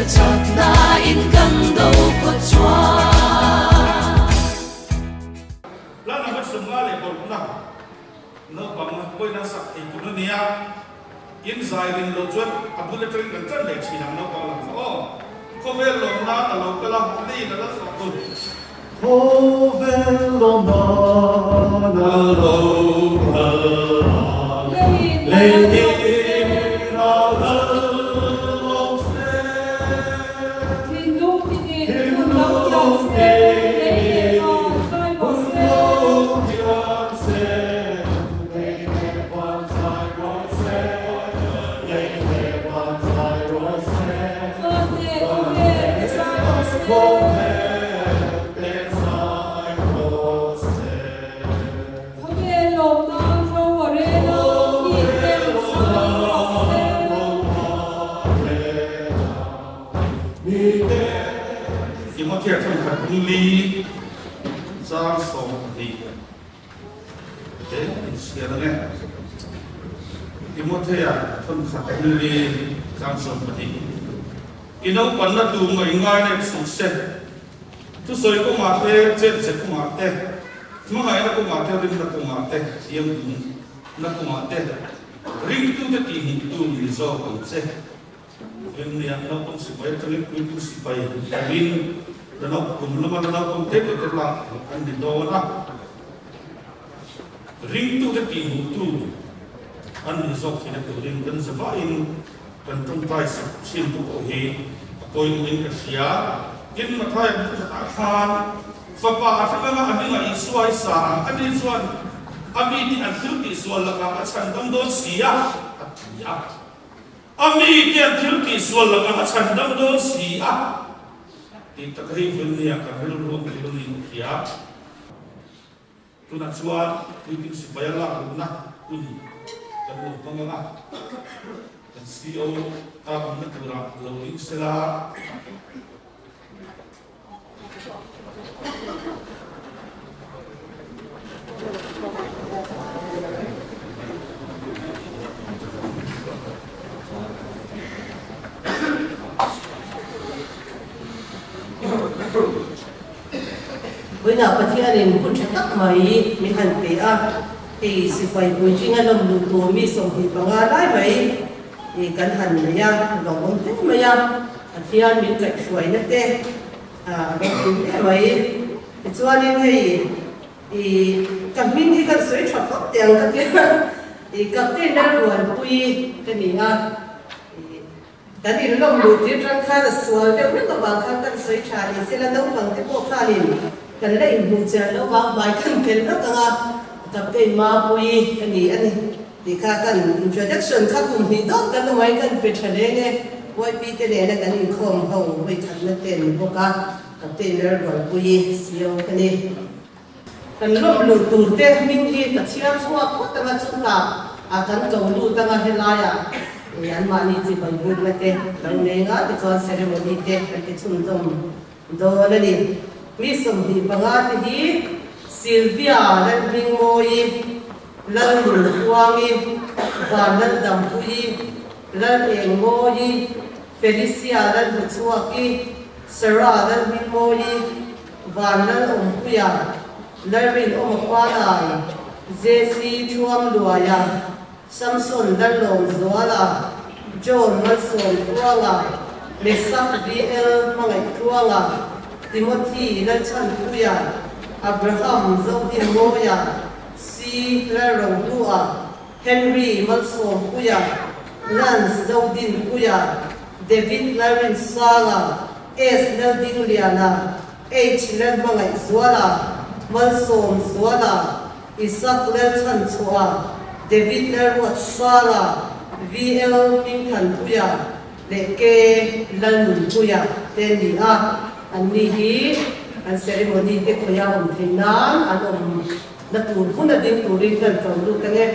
chót na in gần đâu có choa lan na sum la le bol na no pang koi na sak thei tu nia in zai rin lo chuan abule trin kan chan le chi nam no ka lang o ko ve lo na ta lo ka la ni na la sa tu ko ve lo na na lo ka le ni na la lo se tin du ti lo yo se le no sai bo se Thiệt không phải công lý giang sông thì thế thì sẽ là nghe thì một thế à không phải công lý giang sông thì cái nấu quán là đủ người ngay này sụt xe tu soi cũng mà thế chết sẽ cũng mà thế mà ngày nó cũng mà thế ring nó cũng mà thế yếm nó cũng mà thế ring tu cái gì tu lý do cũng thế em này nó cũng sẽ phải trong cái cũng sẽ phải ring dan aku belum ada aku tidak terlalu andi doa ring tu ke tihu tu andi sok tidak tu ring dan sebain dan tempat sin tu kohi poin win kesia kin matai takhan fapa afakama andi ngai suai sa andi suan ami di akhir di sual laka acan dam don sia ya ami di akhir di sual laka acan dam don sia di takai dunia kahil ruang dunia kia, tu nak cuan, tu ingin supaya lah guna pun dan pengalah dan CEO tak mengerak lalu selah. với nào bác sĩ anh cũng chắc tắc mấy mình hẳn bé à thì sự phải buổi trưa anh làm đủ tuổi mi sống thì bằng ai lại vậy thì cần hẳn là ya lòng ông thế mà ya bác sĩ anh mình chạy xuôi nhất thế à đó cũng thế vậy thì cho nên thì cần mình thì cần suy chọn tốt tiền các cái thì các cái đã rồi quy cái gì à cái gì nó làm đủ tuổi trong khai là xuôi đều rất là bằng khai cần suy trả thì sẽ là đâu bằng cái bộ khai liền kan la in hu cha lo wa bai kan ken lo ka ka pe ma pui kan ni ani ti kha kan introduction kha kum hi do kan mai kan pe thale nge wai pi te le na kan in khom ho wai khan na ten bo ka pe ler ro pui sio kan ni kan lo lu tu te min hi ka chiam chua ko ta ma chu ka a kan ko lu ta ma helaya yan ma ni chi bai bu na te kan ne nga ti ko ceremony te kan ti chum dom do na ni mi som hi banga hi Sylvia lan bing moi lan lul huangi van lan dam pui lan eng moi Felicia lan huchuaki Sarah lan bing moi van lan om puya lan rin om khwa lai Jesse chuam luaya Samson lan lom zuala John lan son kruanga Mesak DL mangai kruanga Timothy lan chan puya Abraham zodin moya Si lan rong lua Henry mal som puya Lance zodin puya David lan sala S lan din liana H lan mangai zuala mal som zuala Isaac lan chan chua David lan wat sala VL pinghan puya Leke lan nun puya Tendi anh đi anh ceremony te khoya om theinan an om na tur huna ding turin kan kan lu kan e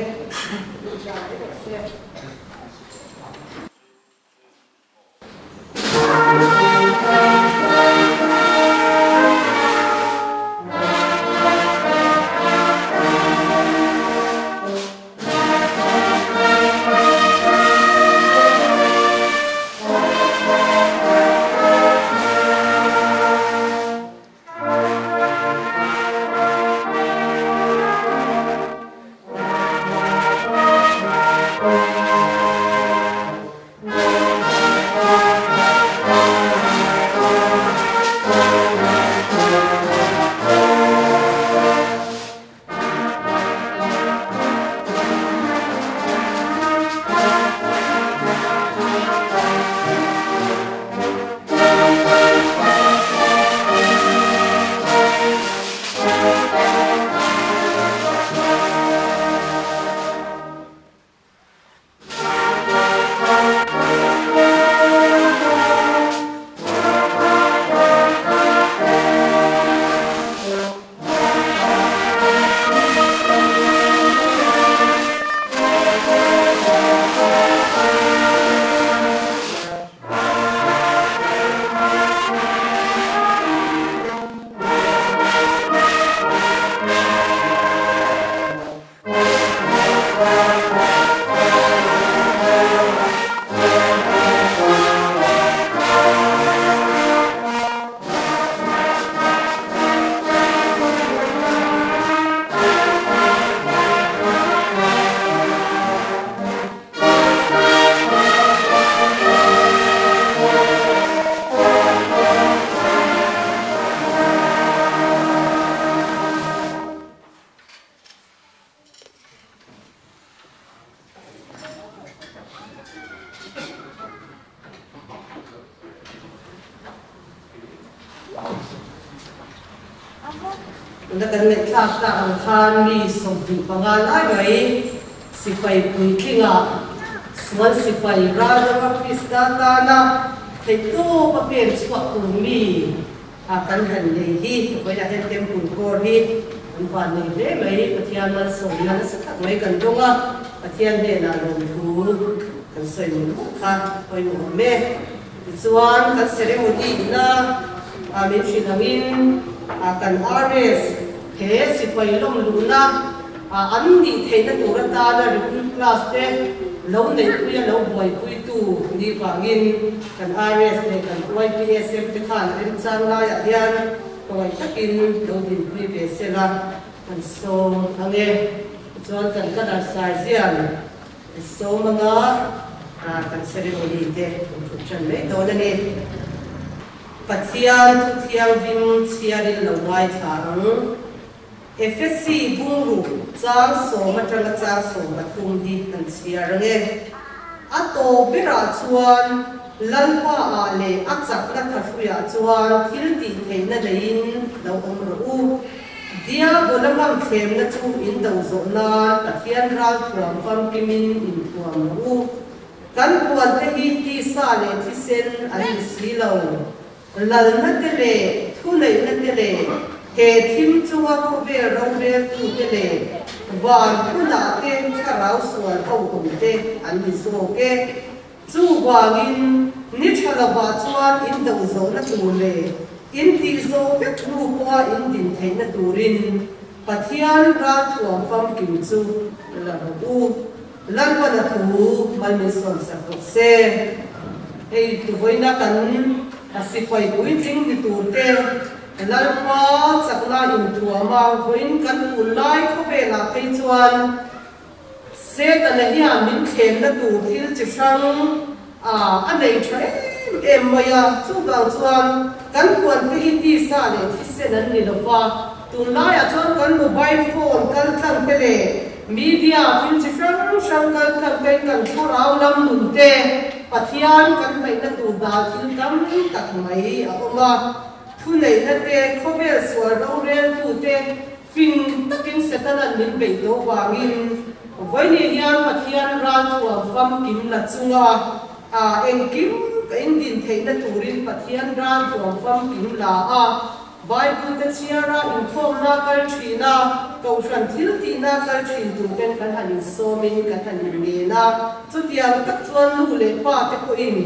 Unda kan le tlak ta ang khan mi som hi pangal ai bai sipai pui kinga suan sipai rada Krista ta na heto papen swak mi akan han le hi ko ya hen tempul kor hi an pa ni le mai pathian man som na sa tak mai kan donga pathian de na rom thu kan soi mu kha koi mu me suan kan ceremony na amin sinangin akan ares he sipai long luna an ni theina turata na recruit class te lo nei puya lo boy pui tu ni wangin kan ares ne kan YPSF te khan en chang la ya hian koi takin lo din pui be sela kan so ange chuan kan kadar sai zian so manga kan ceremony te kan chan me to na ni pathian thiang ving chiarin lo wai thang FSC bungru chang so matanga chang so mathum di kan chiarange ato bera chuan lalpa a le achak na thafuya chuan thilti theina lein lo om ru dia bolamam them na chu in do zo na pathian ral thuam fam kimin in thuam ru kan puan te hi ti sa le thi sen an si lo lal na te le thu nei na te le he thim chuwa ko ve ro ve tu te le wan puna te tharau suan au hum te an ni so ke chu wangin ni thala ba chuan in do zo na tu le in ti zo ve thu kwa in din theina turin pathian ra thuam fam kim chu la ru lan pa na thu mal ni son sa ko se ei tu voina kan asipoi pui ting ni tu te lalpa chakna in tuama voin kan ulai kho ve la phei chuan se tan hi min khem na tu thil chi sang anei thai em maya chu gang chuan kan puan te hi ti sa le thi se nan ni lowa tun lai a chuan kan mobile phone kan thang te le media thil chi sang kan thang te kan thurau lam nun te pathian kan mai na tu da thil tam tak mai a oma thu nei na te khovel swar ro rel tu te fin takin setana min be do wangin voi ni hian pathian ra tu fam kim la chunga eng kim in din theina turin pathian ra tu fam kim la Bible te chiara in khom na kal thina ko shan thil ti na kal thin tu ten kan hanin somin kan hanin me na chutiang tak chuan lu le pa te ko in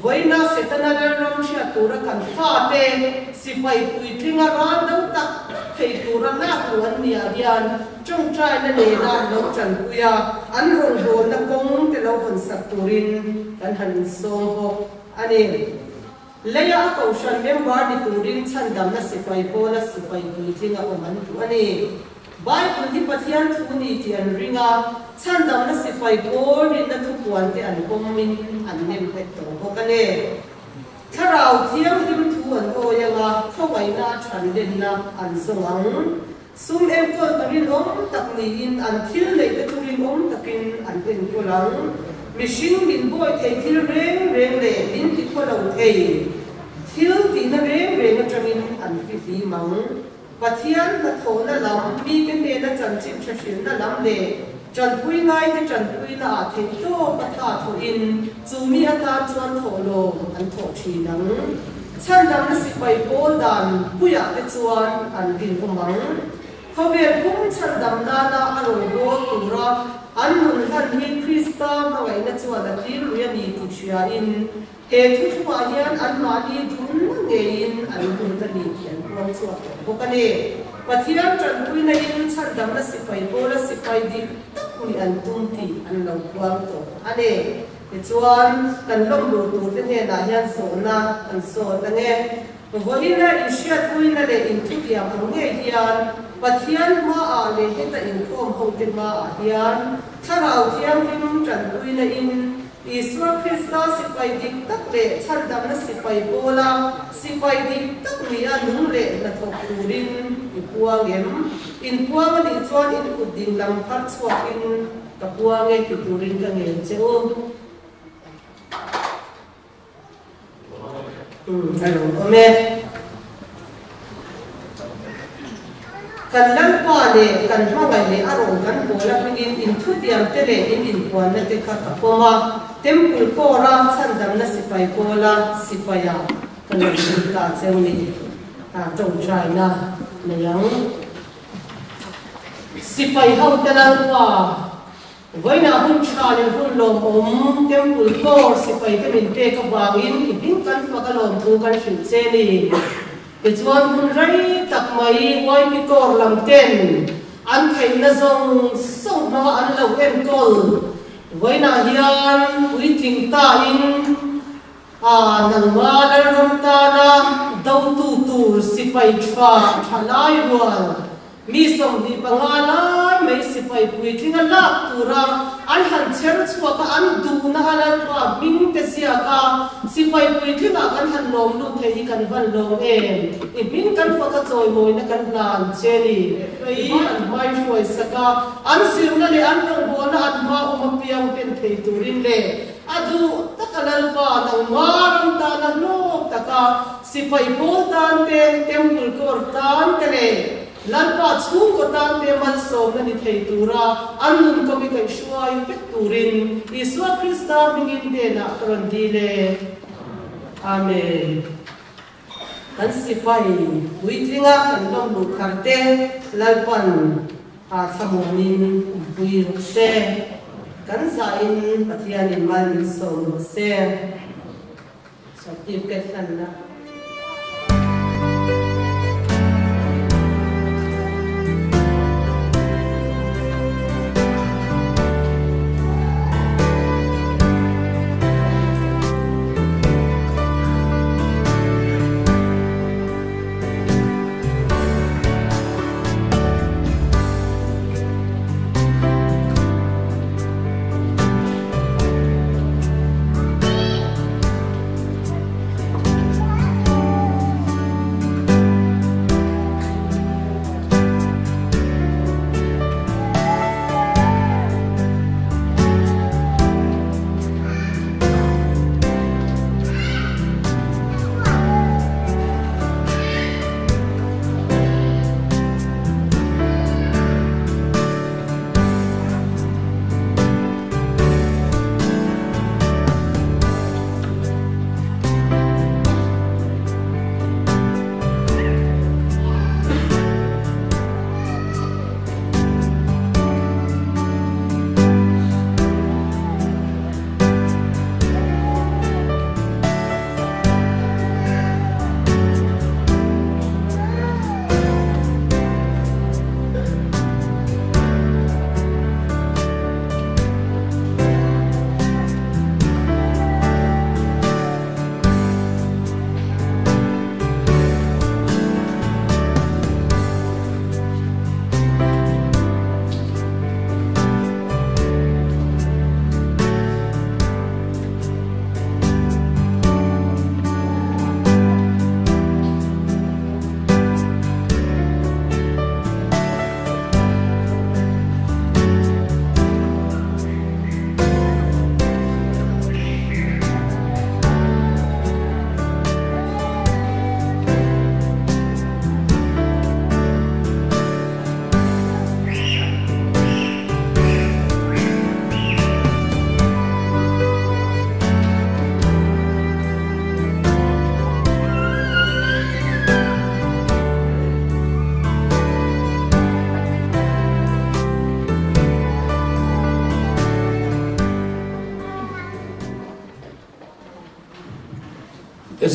voina setana ram sha tura kan fa te sipai pui thinga ran dau tak thei tura na tuan nia hian chung trai na le na lo chan puya an rong do na kong te lo hon sak turin kan hanin som ho ani leya ko shan member di turin chan dam na sipai po na sipai pui thinga oman tu ani Bible di pathian thu ni ti an ringa chan dam na sipai po rin na thu puan te an komin an nem pe to ko kane tharau thiam dim thu an o yanga khawai na than den na an songang sum em ko tarin om tak ni in an thil nei te turin om takin an en ko lang machine min boy thei thil reng reng le min ti ko lo thei thil ti na reng reng atangin an fi mang pathian na thona lam mi ke ne na chan chim thashin na lam le chan pui ngai te chan pui na thei to patha tho in chumi ata chuan tholo an tho thi nang chan dam na sipai pol dan puya te chuan an din umang khovel pum chan dam na na aro go tura an mun han hi Krista ma ngai na chuan a tir ria ni ti thia in he thu thua hian an ma ni dun nge in an dun ta ni tian pon chuan ko kane pathian chan pui na in chan dam na sipai pol a sipai di ni an tum ti an lo kwang to ane ke chuan kan lom lu tu te ne na hian so na an so ta nge volina in shia pui na le in thu tiam ang nge hian pathian ma a le heta in khom ho te ma a hian tharau thiam him chan pui na in Iswa Krista sipai dik tak le chan dam na sipai bola sipai dik tak nia nung le na thok turin ipuangem in puang ni chuan in kuding lam phar chuak in kapuange ki turin ka ngel cheu hello ome kan lampa le kan mangai le arong kan bola pingin in thutiam te le in puan na te kha kapoma temple pora chandam na sipai pola sipaya kan ta chewni ta tong china na yang sipai hau talalwa voina hun chale hun lom temple por sipai te min te ka wangin ibin kan pakalom tu kan shin che ni ke chuan hun rai tak mai wai pi kor lam ten an thei na zong song ma an lo em kol voina hian ui ting ta in nang ma la rom ta na dau tu tur sipai thwa thalai rual mi som di pangalai mai sipai pui thinga la tura an han cher chua ka an du na ala twa min te sia ka sipai pui thinga kan han lom lu thei kan van lom em I bin kan fa ka choi moi na kan plan cheni ei an mai shoi saka an sir na le an rong bo na an ma uma piang pen thei turin le adu takalal pa nang maram ta na no taka sipai bol tan te temple kor tan te le lalpa chung ko tan te man som na ni thei tura annun ko mi kai shuai vek turin Iswa Krista mingin de na karon dile amen kan sipai uitringa kan lom lu kharte lalpan samunin bui se kan zain pathianin mal min som se certificate kan na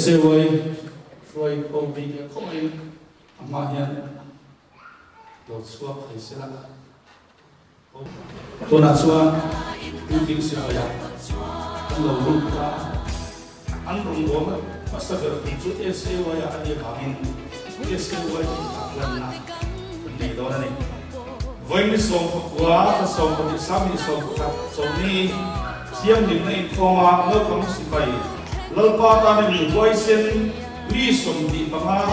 SAY Freud Obi Coin Amahian Lord Swap Haisela Tona Swa Uting Sihaya Hello Luka Andrung Goma Masagar Pichu SAY Adi Bahin SAY Lana Hindi Dona Ni Voin Song Kwa Song Kwa Sami Song Kwa Song Siang Din Na Koma Ngapang Sipai lalpa ta ni voicen mi som di panga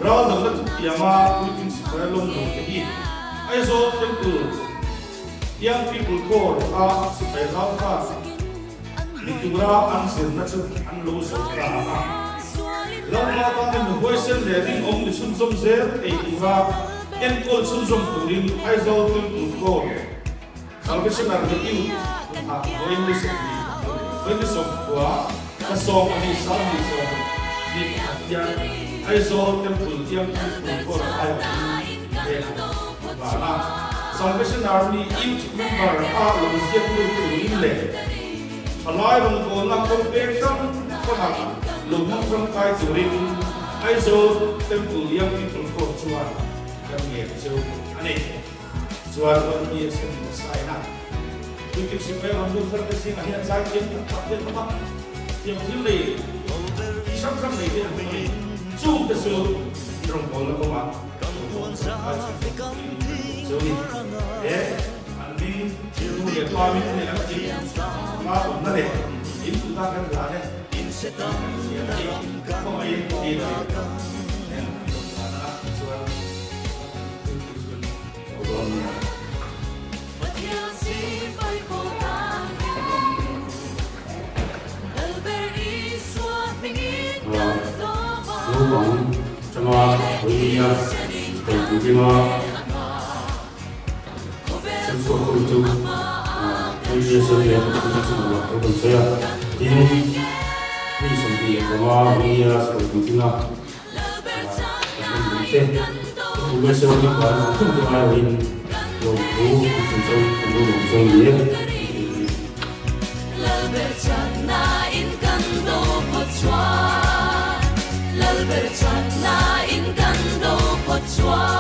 ral dang la tiama putin siparlom no ke ai zo temple young people core a sipai alpha ni tura an sen na chu an lo so ka lalpa ta ni voicen le ring om ni sun som zer ei tura en kol sun som turin ai zo tul tul ko salvation ar the youth ha going this when this of wa ka song ani sam ni so ni ya ai zo temple tiang tul ko ai ba la salvation army each member are lo siap lu turin le alai rong ko la ko pe sam ko na lo mong from kai turin ai zo temple yang tul ko chuan yang ye so ane chuan on ye so sai na tu ki si pe ram du thar ke si na hian sai kiem tak te ma kiem thil le sam sam le te ni chu te so rong ko la ko ma so ni an ni tu ye pa mi ni la ti ma on na le in tu ta kan la ne in se ta ko mai ti le Bóng trong hoa với đi từ từ kia xem số công chung bây giờ sẽ về trong công tác sinh hoạt của công sở tin đi xong thì có hoa với đi từ từ kia mình cũng bây giờ những cái không thể ai với đầu phố công sở cũng đủ công sở gì Lalber chan na in kan do pot chua